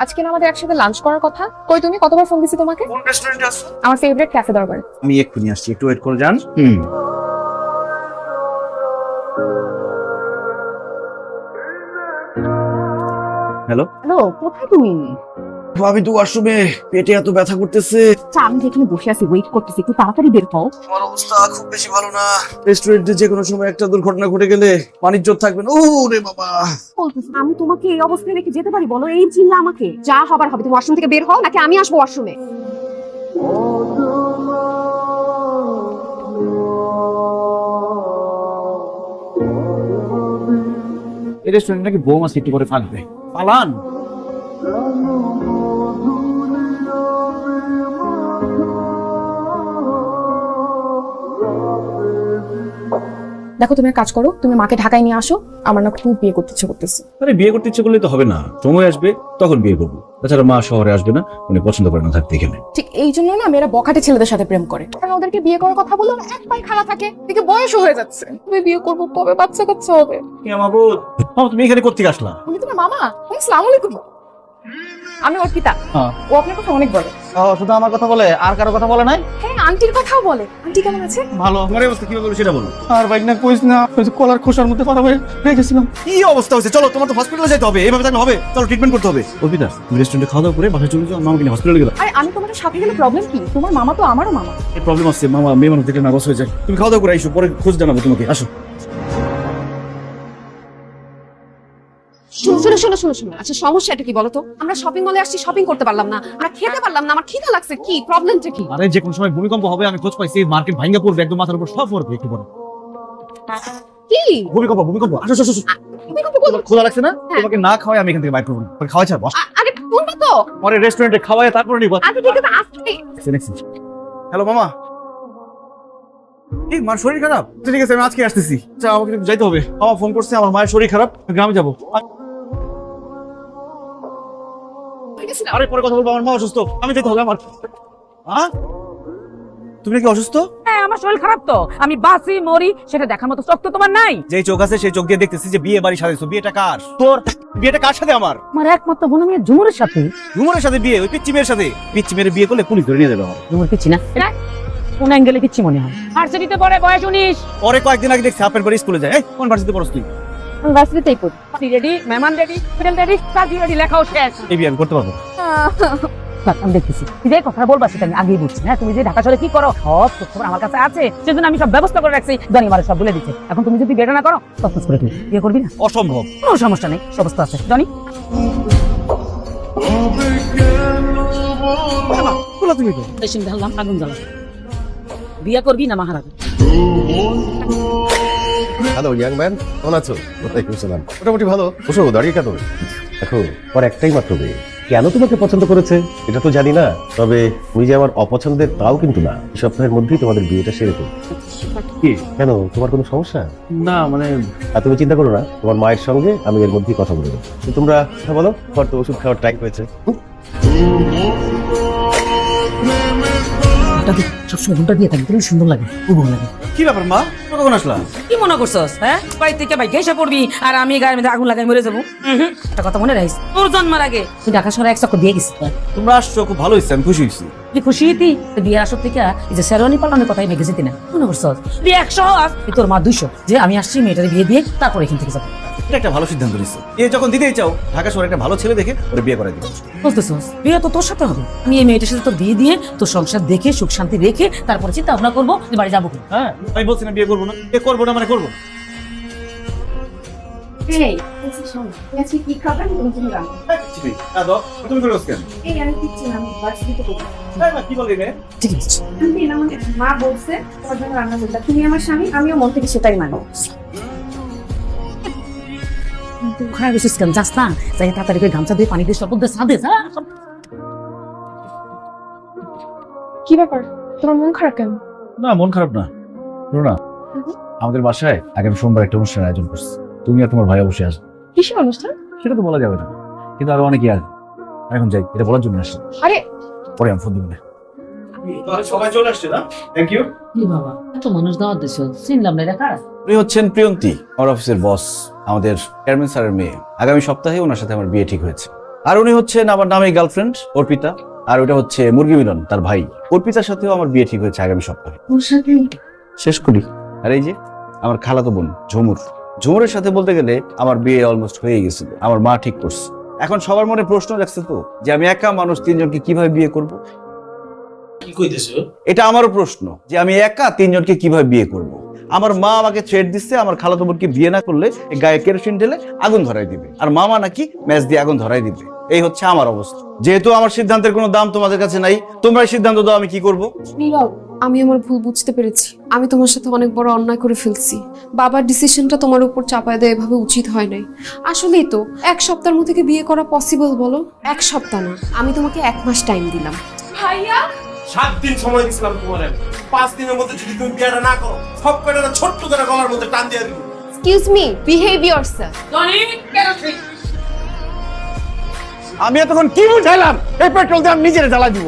আজকে না আমাদের একসাথে লাঞ্চ করার কথা। কই তুমি? কতবার ফোন দিছি তোমাকে? কোন রেস্টুরেন্টে আছো? আমার ফেভারিট ক্যাফে দরবার। আমি এক্ষুনি আসছি, একটু ওয়েট করে যান। হ্যালো হ্যালো, কোথায় তুমি? আমি তো ওয়াশরুমে, পেটে এত ব্যথা করতেছে। আচ্ছা, আমি যেখানে বসে আছি ওয়েট করতেছি, একটু তাড়াতাড়ি বের হও। আমার অবস্থা খুব বেশি ভালো না। রেস্টুরেন্টে যে কোনো সময় একটা দুর্ঘটনা ঘটে গেলে বাণিজ্য থাকবে না। ও রে বাবা, বলতেছি আমি তোমাকে এই অবস্থায় রেখে যেতে পারি? বলো, এই চিল্লা আমাকে। যা হবার হবে, তুমি ওয়াশরুম থেকে বের হও নাকি আমি আসবো ওয়াশরুমে? এই রেস্টুরেন্ট নাকি বউ মাছ একটু করে ফাঁকবে। পালান। দেখো, তুমি এক কাজ করো, তুমি মাকে ঢাকায় নিয়ে আসো। আমার না খুব বিয়ে করতে ইচ্ছে করতেছে। আরে বিয়ে করতে ইচ্ছে করলে তো হবে না, সময় আসবে তখন বিয়ে করবো। তাছাড়া মা শহরে আসবে না, উনি পছন্দ করে না থাকতে এখানে। ঠিক এই জন্য না মেয়েরা বখাটে ছেলেদের সাথে প্রেম করে, কারণ ওদেরকে বিয়ে করার কথা বললো না এক পায়ে খাড়া থাকে, দেখে বয়সও হয়ে যাচ্ছে। তুমি বিয়ে করবো কবে? বাচ্চা কাচ্চা হবে? তুমি এখানে কোথেকে আসলা? তুমি তোমার মামা? আসসালামু আলাইকুম। আমি অর্পিতা। ও আপনার কথা অনেক বলে। শুধু আমার কথা বলে, আর কারো কথা বলে নাই? হ্যাঁ, আন্টির কথাও বলে। আন্টি কেমন আছে? ভালো। তোমার অবস্থা কিভাবে বলো সেটা বলো। আর বাইক না কইস না, ওই যে কলার খোসার মধ্যে পড়া হয়ে রেখেছিলাম। কি অবস্থা হয়েছে? চলো, তোমার তো হসপিটালে যেতে হবে। এভাবে থাকলে হবে? চলো, ট্রিটমেন্ট করতে হবে। অর্পিতা, তুমি রেস্টুরেন্টে খাওয়া দাওয়া করে বাসায় চলে যাও, মামাকে নিয়ে হসপিটালে গেলাম। আরে আমি তোমার সাথে গেলে প্রবলেম কি? তোমার মামা তো আমারও মামা। এই প্রবলেম আছে, মামা মেয়ে মানুষ দেখলে নার্ভাস হয়ে যায়। তুমি খাওয়া দাওয়া করে আইসো, পরে খোঁজ জানাবো তোমাকে। আসো। শোনো শোনো শোনো শোনো, আচ্ছা সমস্যাটা কি বলো তো? আমরা শপিং মলে আসছি, শপিং করতে পারলাম না, আমরা খেতে পারলাম না, আমার খিদা লাগছে। কি প্রবলেমটা কি? আরে যে কোন সময় ভূমিকম্প হবে আমি খোঁজ পাইছি, মার্কেট ভাঙা পড়বে, একদম মাথার উপর সব পড়বে একটু পরে। কি ভূমিকম্প। আসো আসো আসো। ভূমিকম্প কোথায়? তোমার খোদা লাগছে না? হ্যাঁ। তোমাকে না খাওয়াই আমি এখান থেকে বাইর করবো না। খাওয়াই ছাড়, বস। আরে কোনটা তো? পরে রেস্টুরেন্টে খাওয়াই তারপরে নিব। আচ্ছা ঠিক আছে, আসছি। হ্যালো মামা। এই মার শরীর খারাপ? ঠিক আছে, আমি আজকে আসতেছি। আচ্ছা, আমাকে একটু যাইতে হবে। মামা ফোন করছে, আমার মায়ের শরীর খারাপ, গ্রামে যাবো। আরে পরে কথা বলবো, আমার মা অসুস্থ, আমি যেতে হবে আমার। হ্যাঁ, তুমি নাকি অসুস্থ? হ্যাঁ, আমার শরীর খারাপ তো, আমি বাঁচি মরি সেটা দেখার মতো চোখ তো তোমার নাই। যেই চোখ আছে সেই চোখ দিয়ে দেখতেছি যে বিয়ে বাড়ি সাজাইছো। বিয়েটা কার? তোর। বিয়েটা কার সাথে? আমার। আমার একমাত্র বোন মেয়ে ঝুমুরের সাথে। ঝুমুরের সাথে বিয়ে? ওই পিচ্চি মেয়ের সাথে? পিচ্চি মেয়ের বিয়ে করলে পুলিশ ধরে নিয়ে যাবে আমার। ঝুমুর পিচ্ছি না, কোন অ্যাঙ্গেলে পিচ্ছি মনে হয়? ভার্সিটিতে পড়ে, বয়স 19। পরে কয়েকদিন আগে দেখছি আপনার বাড়ি স্কুলে যায়। এই কোন ভার্সিটিতে পড়ছ তুই? আমি ভার্সিটিতেই পড়ি। রেডি, মেহমান রেডি, হোটেল রেডি, কাজী রেডি, লেখাও শেষ। এই বিয়ে আমি করতে পারবো। আমি দেখতেছি তুই যে কথা বলবা সেটা আমি আগেই বুঝছি। হ্যাঁ, তুমি যে ঢাকা শহরে কি করো সব তথ্য আমার কাছে আছে, সেজন্য আমি সব ব্যবস্থা করে রাখছি। জানি আমার সব বলে দিচ্ছে। এখন তুমি যদি বিয়েটা না করো তফস করে তুমি বিয়ে করবি না? অসম্ভব। কোনো সমস্যা নেই, ব্যবস্থা আছে জানি। তুমি তো পেশেন্ট ঢাললাম, আগুন জ্বালা। বিয়ে করবি না মহারাজ? হ্যালো ইয়াং ম্যান, কেমন আছো? ওয়ালাইকুম সালাম। মোটামুটি ভালো। বসো, দাঁড়িয়ে কেন? দেখো, ওর একটাই মাত্র মেয়ে। কেন তোমাকে পছন্দ করেছে এটা তো জানি না, তবে তুমি যে আমার অপছন্দের তাও কিন্তু না। এই সপ্তাহের মধ্যেই তোমাদের বিয়েটা সেরে ফেলবো। কি? কেন, তোমার কোনো সমস্যা? না মানে আর তুমি চিন্তা করো না, তোমার মায়ের সঙ্গে আমি এর মধ্যেই কথা বলে দেবো। তো তোমরা কথা বলো, তোমার তো ওষুধ খাওয়ার টাইম হয়েছে। সবসময় ঘুমটা দিয়ে থাকি, তুমি সুন্দর লাগে, খুব ভালো লাগে। কি ব্যাপার মা, তুমি কখন আসলা? কি মনে করছস? হ্যাঁ, বাড়ি থেকে বাইকে এসে পড়বি আর আমি গায়ের মধ্যে আগুন লাগাই মরে যাবো? একটা কথা মনে রাখিস, তোর জন্মের আগে তুই ঢাকা শহরে এক চক্কর দিয়ে গেছিস। তোমরা আসছো, খুব ভালো হয়েছে, আমি খুশি হয়েছি। তুই খুশি হইতি? বিয়ে আসর থেকে এই যে শেরওয়ানি পালনের কথাই মেগেছিতি না, মনে করছস? বিয়ে 100 আস, তোর মা 200, যে আমি আসছি মেয়েটার বিয়ে দিয়ে তারপর এখান থেকে যাবো। এটা একটা ভালো সিদ্ধান্ত নিচ্ছ। এ যখন দিতেই চাও, ঢাকা শহরে একটা ভালো ছেলে দেখে ওরে বিয়ে করে দিও। বুঝতেছস? বিয়ে তো তোর সাথে হবে। আমি এই মেয়েটার সাথে তোর বিয়ে দিয়ে তোর সংসার দেখে সুখ শান্তি রেখে তারপরে চিন্তা ভাবনা করবো যে বাড়ি যাবো। হ্যাঁ, আমি বলছি না বিয়ে করবো না, বিয়ে করবো না মানে করবো না। এই শোনো, তুমি আজকে কি খাবে? তুমি রান্না। তুমি করে কেন? এই আমি দিচ্ছি না, আমি ভার্সিটিতে পড়ি। কি বলি রে? ঠিক আছে, আন্টি না, মানে মা বলছে তোমার জন্য রান্না করতে। তুমি আমার স্বামী, আমিও মন থেকে সেটাই মানো। খারাপ বসিস কেন? যাস না, যাই তাড়াতাড়ি করে গামছা দিয়ে পানি দিয়ে সব দিয়ে সাদে যা। কি ব্যাপার, তোমার মন খারাপ কেন? না, মন খারাপ না। শোনো না, আমাদের বাসায় আগামী সোমবার একটা অনুষ্ঠানের আয়োজন করছে। তুমি আর তোমার ভাই অবশ্যই আসবে। কিসের অনুষ্ঠান? সেটা তো বলা যাবে না, কিন্তু আরো অনেকে আসবে। এখন যাই, এটা বলার জন্য আসছি। আরে পরে আমি ফোন দিব না। সবাই চলে আসছে না? Thank you. কি বাবা, এত মানুষ দাওয়াত দিছো, চিনলাম না। দেখা উনি হচ্ছেন প্রিয়ন্তী, আমার অফিসের বস, আমাদের চেয়ারম্যান স্যারের মেয়ে। আগামী সপ্তাহে ওনার সাথে আমার বিয়ে ঠিক হয়েছে। আর উনি হচ্ছেন আমার নামেই গার্লফ্রেন্ড অর্পিতা, আর ওটা হচ্ছে মুরগি মিলন তার ভাই। অর্পিতার সাথেও আমার বিয়ে ঠিক হয়েছে আগামী সপ্তাহে। শেষ করি। আর এই যে আমার খালাতো বোন ঝুমুর, ঝুমুরের সাথে বলতে গেলে আমার বিয়ে অলমোস্ট হয়ে গেছিল, আমার মা ঠিক করছে। এখন সবার মনে প্রশ্ন রাখছে তো যে আমি একা মানুষ তিনজনকে কিভাবে বিয়ে করব। কি কইতেছো? এটা আমারও প্রশ্ন যে আমি একা তিনজনকে কিভাবে বিয়ে করব। আমার মা আমাকে থ্রেট দিচ্ছে আমার খালাতো বোনকে বিয়ে না করলে এই গায়ে কেরোসিন ঢেলে আগুন ধরাই দিবে, আর মামা নাকি ম্যাচ দিয়ে আগুন ধরাই দিবে। এই হচ্ছে আমার অবস্থা। যেহেতু আমার সিদ্ধান্তের কোনো দাম তোমাদের কাছে নাই, তোমরাই সিদ্ধান্ত দাও আমি কি করব। নীরব, আমি আমার ভুল বুঝতে পেরেছি। আমি তোমার সাথে অনেক বড় অন্যায় করে ফেলছি। বাবার ডিসিশনটা তোমার উপর চাপায় দেয় এভাবে উচিত হয় নাই। আসলেই তো 1 সপ্তাহের মধ্যে কি বিয়ে করা পসিবল বলো? 1 সপ্তাহ না, আমি তোমাকে 1 মাস টাইম দিলাম। ভাইয়া 7 দিন সময় দিছিলাম তোমারে। 5 দিনের মধ্যে যদি তুমি বিয়েটা না করো, সব কয়টা ছোট্ট করে গলার মধ্যে টান দিয়ে দিবি। Excuse me, behave yourself. আমি এতক্ষণ কি বুঝাইলাম? এই পেট্রোল দিয়ে আমি নিজের জ্বালা দিব।